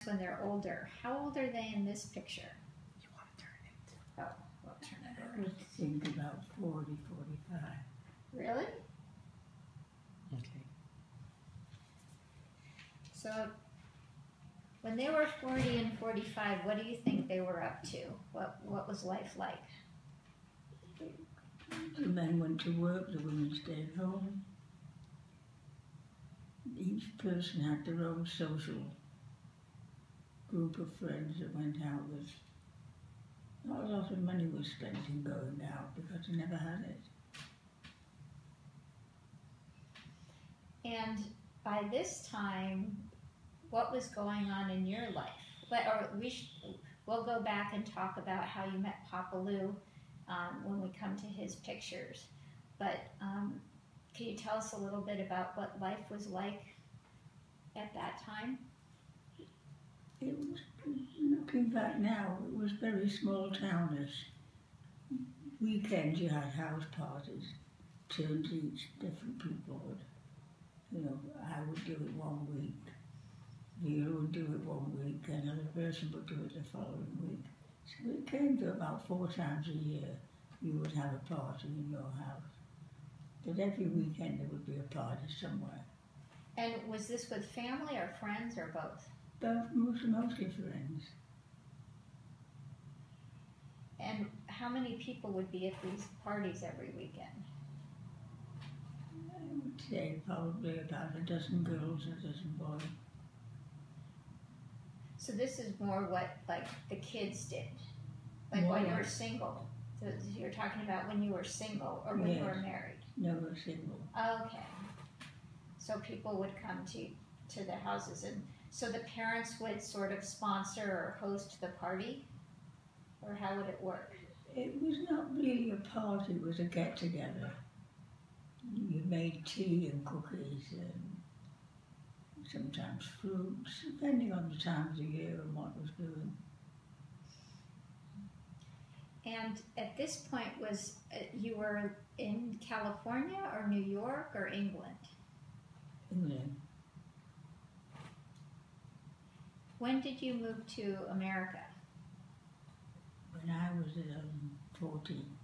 when they're older. How old are they in this picture? You want to turn it? Oh, we'll turn it I over. would think about 40, 45. Really? Okay. So when they were 40 and 45, what do you think they were up to? What was life like? The men went to work, the women stayed home. Each person had their own social group of friends that went out with. Not a lot of money was spent in going out because they never had it. And by this time, what was going on in your life? We'll go back and talk about how you met Papa Lou when we come to his pictures. But can you tell us a little bit about what life was like at that time? It was, looking back now, it was very small townish. Weekends you had house parties, turns each, different people would. You know, I would do it one week, Vera would do it one week, another person would do it the following week. So it came to about 4 times a year you would have a party in your house. But every weekend there would be a party somewhere. And was this with family or friends or both? Both, mostly friends. And how many people would be at these parties every weekend? I would say probably about a dozen girls, a dozen boys. So this is more what like the kids did, like More when you were like- single. So you're talking about when you were single or when you were Yes. married. Never single. Okay. So people would come to the houses, and so the parents would sort of sponsor or host the party, or how would it work? It was not really a party, it was a get-together. You made tea and cookies and sometimes fruits, depending on the time of the year and what was doing. And at this point, you were in California or New York or England? England. When did you move to America? When I was 14.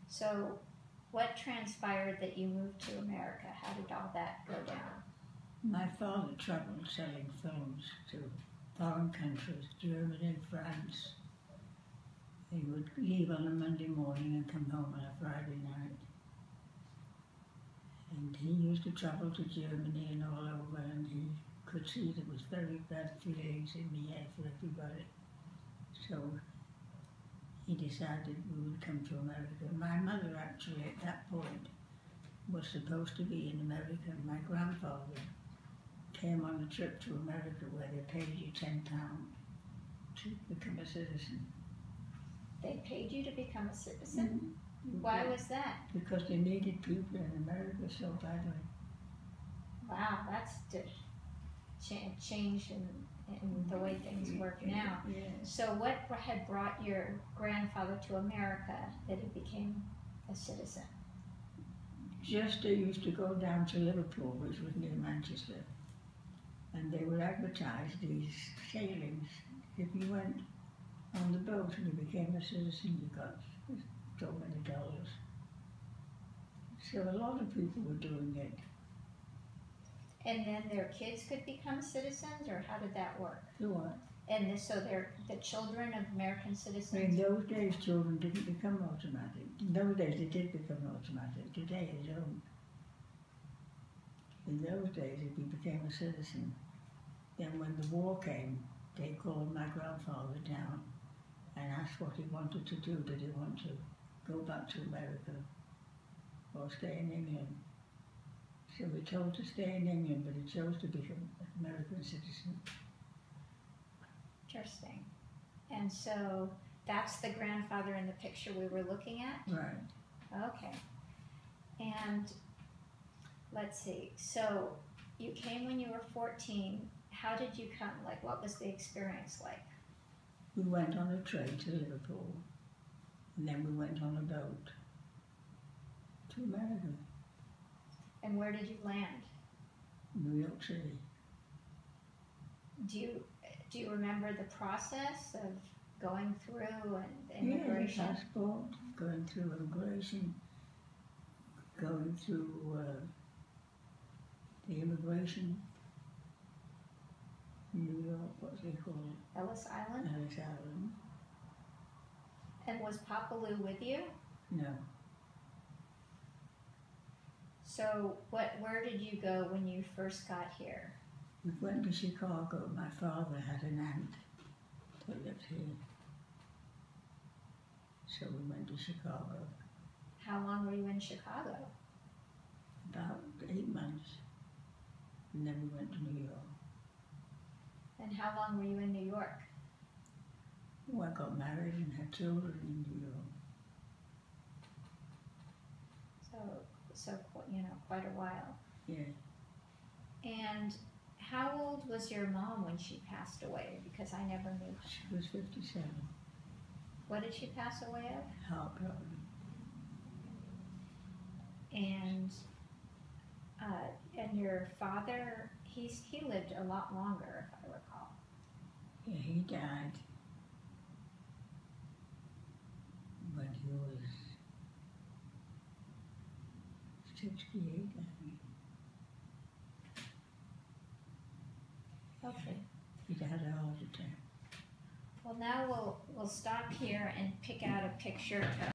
So what transpired that you moved to America? How did all that go down? My father travelled selling films to foreign countries, Germany, France. He would leave on a Monday morning and come home on a Friday night. And he used to travel to Germany and all over, and he could see there was very bad feelings in the air for everybody. So he decided we would come to America. My mother actually at that point was supposed to be in America. My grandfather came on a trip to America where they paid you £10 to become a citizen. They paid you to become a citizen? Why was that? Because they needed people in America so badly. Wow, that's the change in the way things work now. Yeah. So what had brought your grandfather to America that he became a citizen? Just they used to go down to Liverpool, which was near Manchester, and they would advertise these sailings. If you went on the boat and you became a citizen, you got so many dollars. So a lot of people were doing it. And then their kids could become citizens, or how did that work? So what? And so they're the children of American citizens? In those days, children didn't become automatic. In those days, they did become automatic. Today, they don't. In those days, if you became a citizen, then when the war came, they called my grandfather down and asked what he wanted to do. Did he want to go back to America or stay in England? So we told to stay in England, but he chose to become an American citizen. Interesting. And so that's the grandfather in the picture we were looking at? Right. Okay. And let's see. So you came when you were 14. How did you come? Like, what was the experience like? We went on a train to Liverpool, and then we went on a boat to America, And where did you land? New York City. do you remember the process of going through and immigration? Yeah, passport, going through immigration, going through the immigration, New York, what's it called? Ellis Island? Ellis Island. And was Papa Lou with you? No, So where did you go when you first got here? we went to Chicago. My father had an aunt that lived here. So we went to Chicago. How long were you in Chicago? About 8 months. And then we went to New York. And how long were you in New York? Well, I got married and had children in New York. So quite a while. Yeah, And how old was your mom when she passed away? Because I never knew. she was 57. What did she pass away of? Heart problem. And your father, he lived a lot longer, if I recall. Yeah, he died when he was 68, I think. Okay. He had a heart attack. Well, now we'll stop here and pick out a picture of